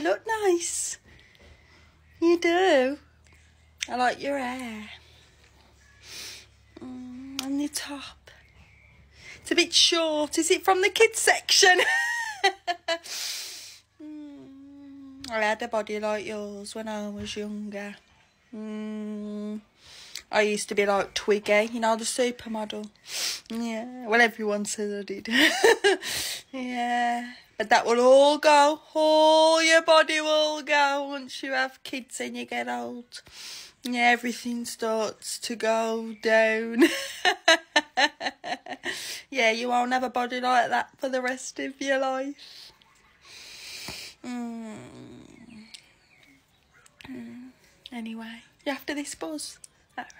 You look nice. You do. I like your hair. And your top. It's a bit short. Is it from the kids section? I had a body like yours when I was younger. I used to be like Twiggy, you know, the supermodel. Yeah, well, everyone says I did. Yeah, but that will all go. All your body will go once you have kids and you get old. Yeah, everything starts to go down. Yeah, you won't have a body like that for the rest of your life. Anyway, you after this, Buzz? All right.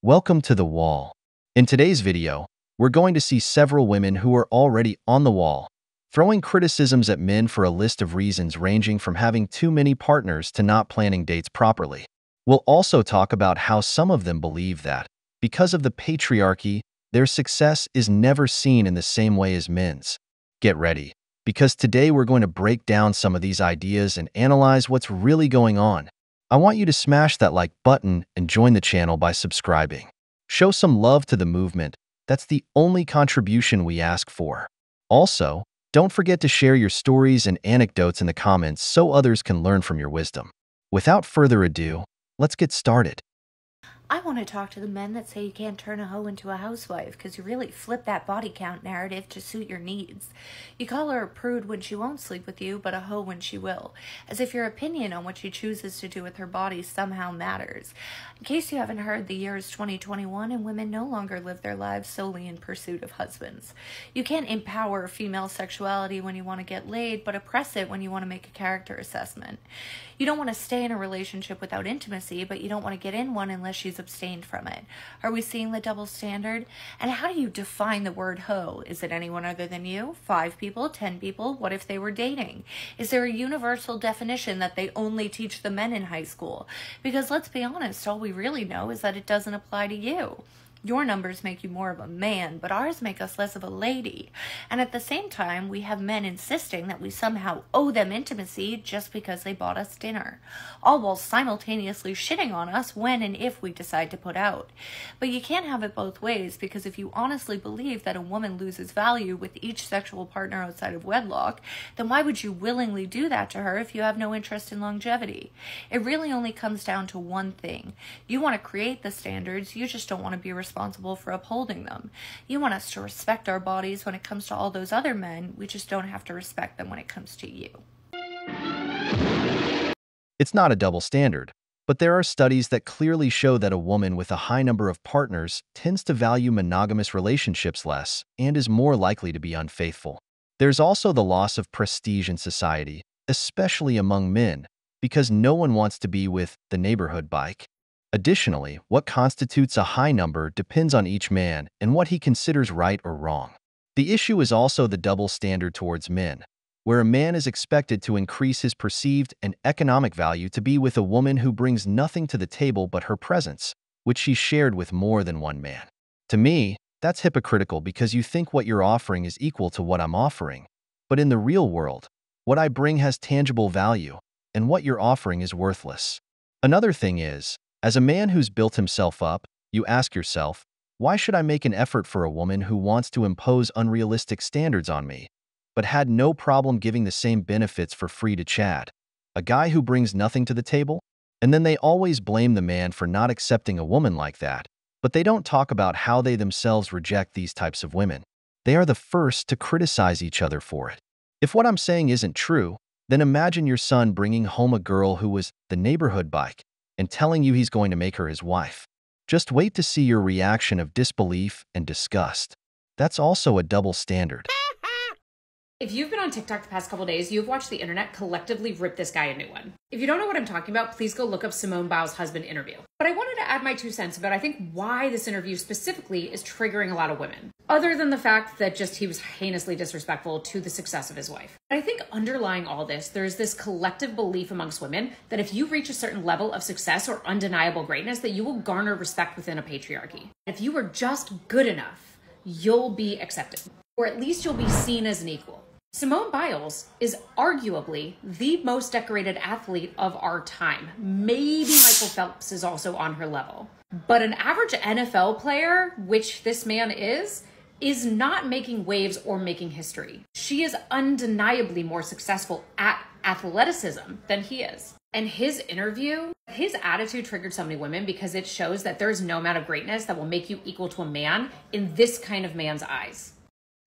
Welcome to The Wall. In today's video, we're going to see several women who are already on the wall, throwing criticisms at men for a list of reasons ranging from having too many partners to not planning dates properly. We'll also talk about how some of them believe that, because of the patriarchy, their success is never seen in the same way as men's. Get ready, because today we're going to break down some of these ideas and analyze what's really going on. I want you to smash that like button and join the channel by subscribing. Show some love to the movement. That's the only contribution we ask for. Also, don't forget to share your stories and anecdotes in the comments so others can learn from your wisdom. Without further ado, let's get started. I want to talk to the men that say you can't turn a hoe into a housewife because you really flip that body count narrative to suit your needs. You call her a prude when she won't sleep with you, but a hoe when she will, as if your opinion on what she chooses to do with her body somehow matters. In case you haven't heard, the year is 2021 and women no longer live their lives solely in pursuit of husbands. You can't empower female sexuality when you want to get laid, but oppress it when you want to make a character assessment. You don't want to stay in a relationship without intimacy, but you don't want to get in one unless she's abstained from it. Are we seeing the double standard? And how do you define the word hoe? Is it anyone other than you? 5 people? 10 people? What if they were dating? Is there a universal definition that they only teach the men in high school? Because let's be honest, all we really know is that it doesn't apply to you. Your numbers make you more of a man, but ours make us less of a lady. And at the same time, we have men insisting that we somehow owe them intimacy just because they bought us dinner, all while simultaneously shitting on us when and if we decide to put out. But you can't have it both ways, because if you honestly believe that a woman loses value with each sexual partner outside of wedlock, then why would you willingly do that to her if you have no interest in longevity? It really only comes down to one thing. You want to create the standards, you just don't want to be responsible for upholding them. You want us to respect our bodies when it comes to all those other men, we just don't have to respect them when it comes to you. It's not a double standard, but there are studies that clearly show that a woman with a high number of partners tends to value monogamous relationships less and is more likely to be unfaithful. There's also the loss of prestige in society, especially among men, because no one wants to be with the neighborhood bike. Additionally, what constitutes a high number depends on each man and what he considers right or wrong. The issue is also the double standard towards men, where a man is expected to increase his perceived and economic value to be with a woman who brings nothing to the table but her presence, which she shared with more than one man. To me, that's hypocritical because you think what you're offering is equal to what I'm offering. But in the real world, what I bring has tangible value, and what you're offering is worthless. Another thing is, as a man who's built himself up, you ask yourself, why should I make an effort for a woman who wants to impose unrealistic standards on me, but had no problem giving the same benefits for free to Chad, a guy who brings nothing to the table? And then they always blame the man for not accepting a woman like that, but they don't talk about how they themselves reject these types of women. They are the first to criticize each other for it. If what I'm saying isn't true, then imagine your son bringing home a girl who was the neighborhood bike and telling you he's going to make her his wife. Just wait to see your reaction of disbelief and disgust. That's also a double standard. If you've been on TikTok the past couple days, you've watched the internet collectively rip this guy a new one. If you don't know what I'm talking about, please go look up Simone Biles' husband interview. But But I wanted to add my 2 cents about, I think, why this interview specifically is triggering a lot of women, other than the fact that just he was heinously disrespectful to the success of his wife. But I think underlying all this, there's this collective belief amongst women that if you reach a certain level of success or undeniable greatness, that you will garner respect within a patriarchy. If you are just good enough, you'll be accepted, or at least you'll be seen as an equal. Simone Biles is arguably the most decorated athlete of our time. Maybe Michael Phelps is also on her level. But an average NFL player, which this man is not making waves or making history. She is undeniably more successful at athleticism than he is. And his interview, his attitude triggered so many women because it shows that there is no amount of greatness that will make you equal to a man in this kind of man's eyes.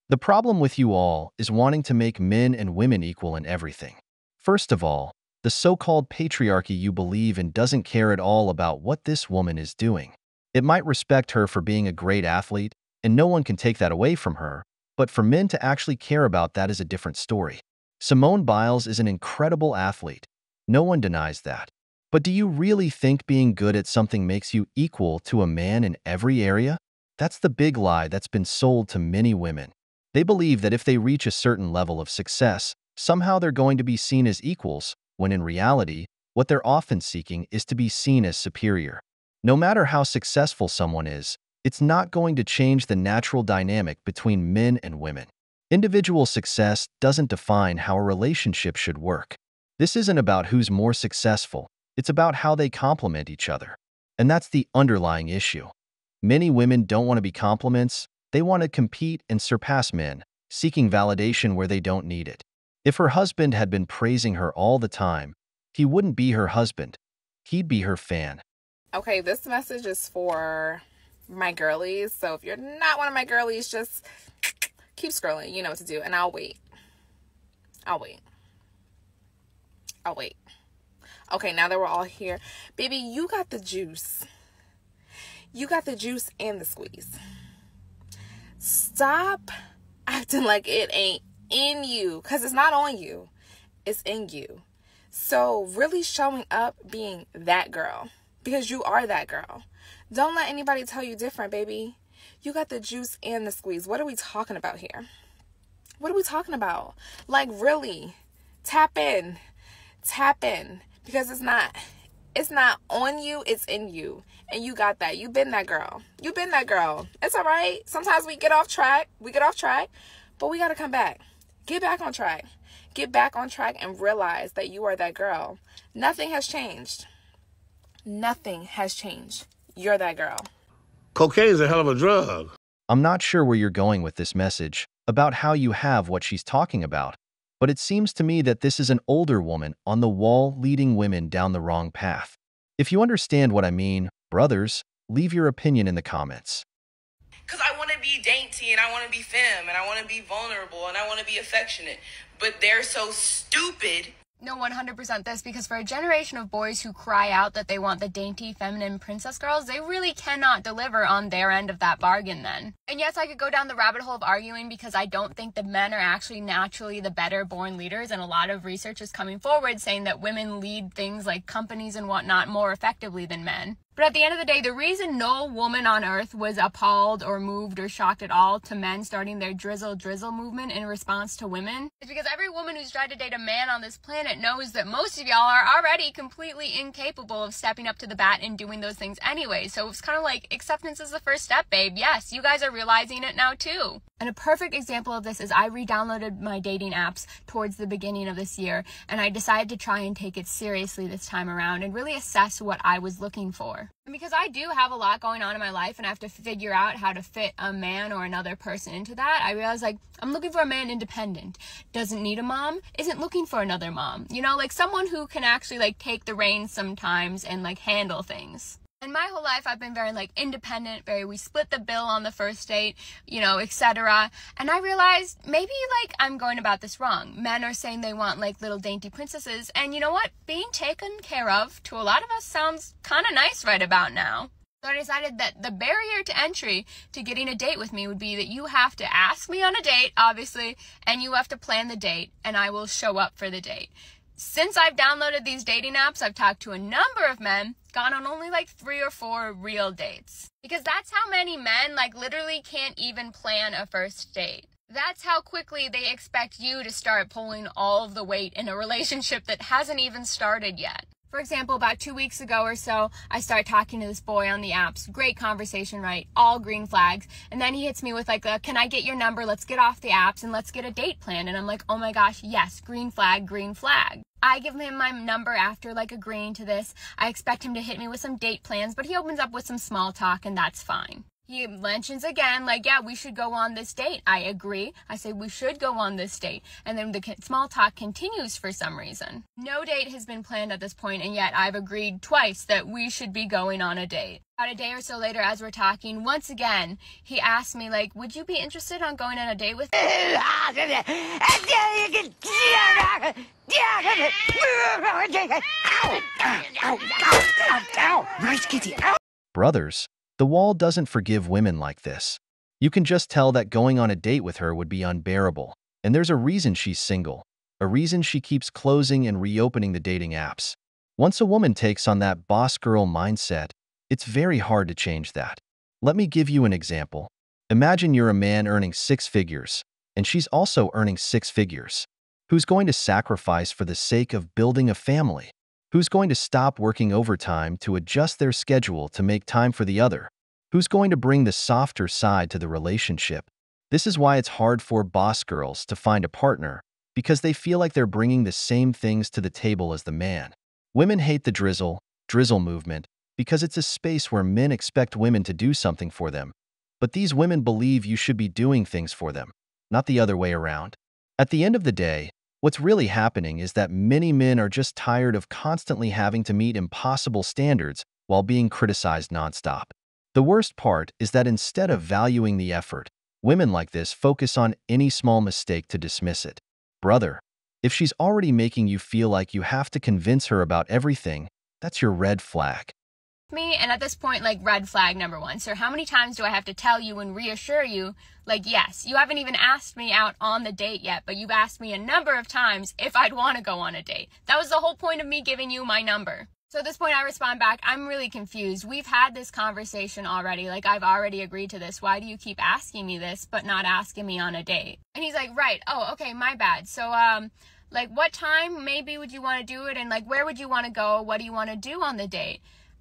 The problem with you all is wanting to make men and women equal in everything. First of all, the so-called patriarchy you believe in doesn't care at all about what this woman is doing. It might respect her for being a great athlete, and no one can take that away from her, but for men to actually care about that is a different story. Simone Biles is an incredible athlete. No one denies that. But do you really think being good at something makes you equal to a man in every area? That's the big lie that's been sold to many women. They believe that if they reach a certain level of success, somehow they're going to be seen as equals, when in reality, what they're often seeking is to be seen as superior. No matter how successful someone is, it's not going to change the natural dynamic between men and women. Individual success doesn't define how a relationship should work. This isn't about who's more successful, it's about how they complement each other. And that's the underlying issue. Many women don't want to be compliments. They want to compete and surpass men, seeking validation where they don't need it. If her husband had been praising her all the time, he wouldn't be her husband. He'd be her fan. Okay, this message is for my girlies. So if you're not one of my girlies, just keep scrolling. You know what to do. And I'll wait. Okay, now that we're all here. Baby, you got the juice. You got the juice and the squeeze. Stop acting like it ain't in you, because it's not on you. It's in you. So really showing up being that girl, because you are that girl. Don't let anybody tell you different, baby. You got the juice and the squeeze. What are we talking about here? What are we talking about? Like, really, tap in, because it's not on you, it's in you. And you got that. You've been that girl. It's all right. Sometimes we get off track, but we got to come back. Get back on track. And realize that you are that girl. Nothing has changed. You're that girl. Cocaine is a hell of a drug. I'm not sure where you're going with this message about how you have what she's talking about, but it seems to me that this is an older woman on the wall leading women down the wrong path. If you understand what I mean, brothers, leave your opinion in the comments. Because I want to be dainty and I want to be femme and I want to be vulnerable and I want to be affectionate. But they're so stupid. No, 100% this, because for a generation of boys who cry out that they want the dainty, feminine princess girls, they really cannot deliver on their end of that bargain then. And yes, I could go down the rabbit hole of arguing because I don't think that men are actually naturally the better born leaders, and a lot of research is coming forward saying that women lead things like companies and whatnot more effectively than men. But at the end of the day, the reason no woman on earth was appalled or moved or shocked at all to men starting their drizzle movement in response to women is because every woman who's tried to date a man on this planet knows that most of y'all are already completely incapable of stepping up to the bat and doing those things anyway. So it's kind of like acceptance is the first step, babe. Yes, you guys are realizing it now too. And a perfect example of this is I re-downloaded my dating apps towards the beginning of this year, and I decided to try and take it seriously this time around and really assess what I was looking for. And because I do have a lot going on in my life and I have to figure out how to fit a man or another person into that, I realized, like, I'm looking for a man independent, doesn't need a mom, isn't looking for another mom, you know, like someone who can actually like take the reins sometimes and like handle things. And my whole life I've been very like independent, very we split the bill on the first date, you know, etc. And I realized maybe like I'm going about this wrong. Men are saying they want like little dainty princesses, and you know what? Being taken care of to a lot of us sounds kind of nice right about now. So I decided that the barrier to entry to getting a date with me would be that you have to ask me on a date, obviously, and you have to plan the date, and I will show up for the date. Since I've downloaded these dating apps, I've talked to a number of men, gone on only like 3 or 4 real dates. Because that's how many men like literally can't even plan a first date. That's how quickly they expect you to start pulling all of the weight in a relationship that hasn't even started yet. For example, about 2 weeks ago or so, I start talking to this boy on the apps. Great conversation, right? All green flags. And then he hits me with like, can I get your number? Let's get off the apps and let's get a date planned. And I'm like, oh my gosh, yes, green flag, green flag. I give him my number after like agreeing to this. I expect him to hit me with some date plans, but he opens up with some small talk and that's fine. He mentions again, like, yeah, we should go on this date. I agree. I say we should go on this date. And then the small talk continues for some reason. No date has been planned at this point, and yet I've agreed twice that we should be going on a date. About a day or so later, as we're talking, once again, he asked me, like, would you be interested on going on a date with me? Brothers, the wall doesn't forgive women like this. You can just tell that going on a date with her would be unbearable. And there's a reason she's single, a reason she keeps closing and reopening the dating apps. Once a woman takes on that boss girl mindset, it's very hard to change that. Let me give you an example. Imagine you're a man earning 6 figures, and she's also earning 6 figures. Who's going to sacrifice for the sake of building a family? Who's going to stop working overtime to adjust their schedule to make time for the other? Who's going to bring the softer side to the relationship? This is why it's hard for boss girls to find a partner, because they feel like they're bringing the same things to the table as the man. Women hate the drizzle movement, because it's a space where men expect women to do something for them. But these women believe you should be doing things for them, not the other way around. At the end of the day, what's really happening is that many men are just tired of constantly having to meet impossible standards while being criticized nonstop. The worst part is that instead of valuing the effort, women like this focus on any small mistake to dismiss it. Brother, if she's already making you feel like you have to convince her about everything, that's your red flag. Me, and at this point, like, red flag number 1. Sir, how many times do I have to tell you and reassure you, like, yes, you haven't even asked me out on the date yet, but you've asked me a number of times if I'd want to go on a date. That was the whole point of me giving you my number. So at this point, I respond back, I'm really confused. We've had this conversation already. Like, I've already agreed to this. Why do you keep asking me this, but not asking me on a date? And he's like, right. Oh, okay, my bad. So, like, what time maybe would you want to do it? And, like, where would you want to go? What do you want to do on the date?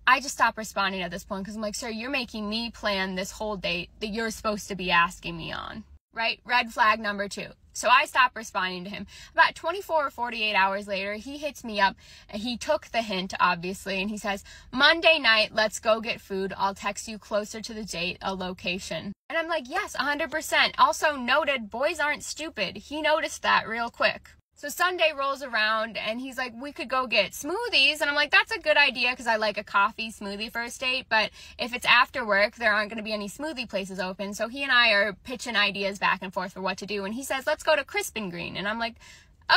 I just stopped responding at this point because I'm like, sir, you're making me plan this whole date that you're supposed to be asking me on, right? Red flag number 2. So I stopped responding to him. About 24 or 48 hours later, he hits me up. And he took the hint, obviously, and he says, Monday night, let's go get food. I'll text you closer to the date, a location. And I'm like, yes, 100%. Also noted, boys aren't stupid. He noticed that real quick. So Sunday rolls around and he's like, we could go get smoothies. And I'm like, that's a good idea because I like a coffee smoothie first date. But if it's after work, there aren't going to be any smoothie places open. So he and I are pitching ideas back and forth for what to do. And he says, let's go to Crispin Green. And I'm like,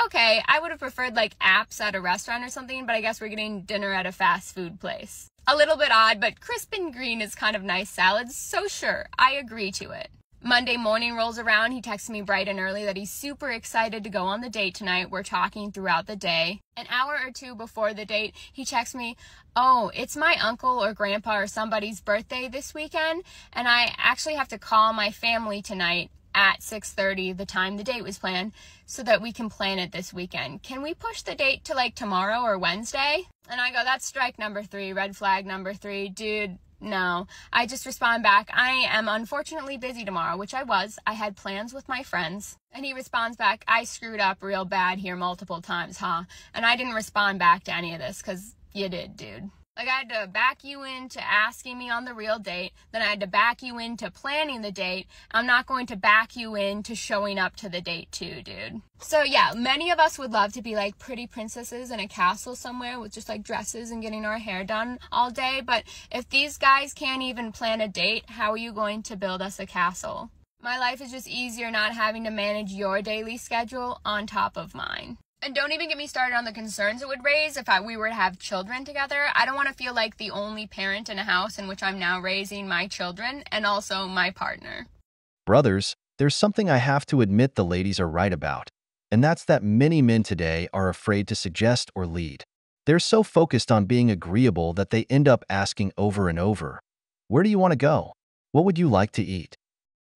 okay, I would have preferred like apps at a restaurant or something, but I guess we're getting dinner at a fast food place. A little bit odd, but Crispin Green is kind of nice salads. So sure, I agree to it. Monday morning rolls around. He texts me bright and early that he's super excited to go on the date tonight. We're talking throughout the day. An hour or 2 before the date, he texts me, oh, it's my uncle or grandpa or somebody's birthday this weekend, and I actually have to call my family tonight at 6:30, the time the date was planned, so that we can plan it this weekend. Can we push the date to like tomorrow or Wednesday? And I go, that's strike number 3, red flag number 3. Dude, no. I just respond back, I am unfortunately busy tomorrow, which I was. I had plans with my friends. And he responds back, I screwed up real bad here multiple times, huh? And I didn't respond back to any of this because you did, dude. Like, I had to back you into asking me on the real date. Then I had to back you into planning the date. I'm not going to back you into showing up to the date too, dude. So yeah, many of us would love to be like pretty princesses in a castle somewhere with just like dresses and getting our hair done all day. But if these guys can't even plan a date, how are you going to build us a castle? My life is just easier not having to manage your daily schedule on top of mine. And don't even get me started on the concerns it would raise if we were to have children together. I don't want to feel like the only parent in a house in which I'm now raising my children and also my partner. Brothers, there's something I have to admit the ladies are right about. and that's that many men today are afraid to suggest or lead. They're so focused on being agreeable that they end up asking over and over, "Where do you want to go? What would you like to eat?"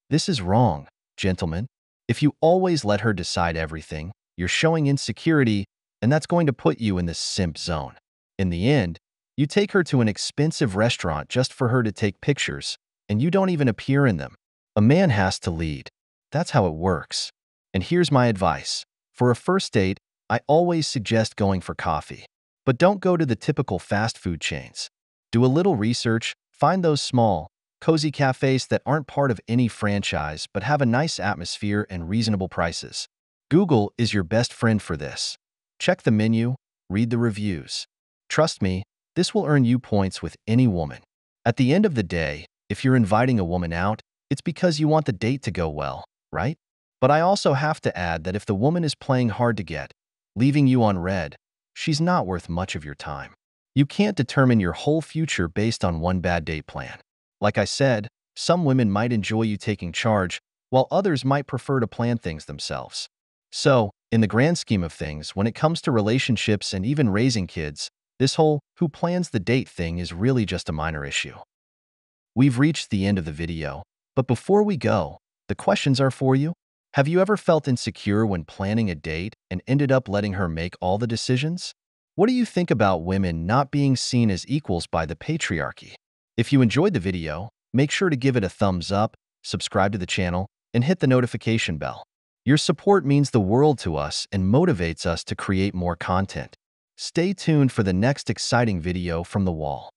This is wrong, gentlemen. If you always let her decide everything, you're showing insecurity, and that's going to put you in the simp zone. In the end, you take her to an expensive restaurant just for her to take pictures, and you don't even appear in them. A man has to lead. That's how it works. And here's my advice. For a first date, I always suggest going for coffee. But don't go to the typical fast food chains. Do a little research, find those small, cozy cafes that aren't part of any franchise but have a nice atmosphere and reasonable prices. Google is your best friend for this. Check the menu, read the reviews. Trust me, this will earn you points with any woman. At the end of the day, if you're inviting a woman out, it's because you want the date to go well, right? But I also have to add that if the woman is playing hard to get, leaving you on red, she's not worth much of your time. You can't determine your whole future based on one bad date plan. Like I said, some women might enjoy you taking charge, while others might prefer to plan things themselves. So, in the grand scheme of things, when it comes to relationships and even raising kids, this whole "who plans the date" thing is really just a minor issue. We've reached the end of the video, but before we go, the questions are for you. Have you ever felt insecure when planning a date and ended up letting her make all the decisions? What do you think about women not being seen as equals by the patriarchy? If you enjoyed the video, make sure to give it a thumbs up, subscribe to the channel, and hit the notification bell. Your support means the world to us and motivates us to create more content. Stay tuned for the next exciting video from The Wall.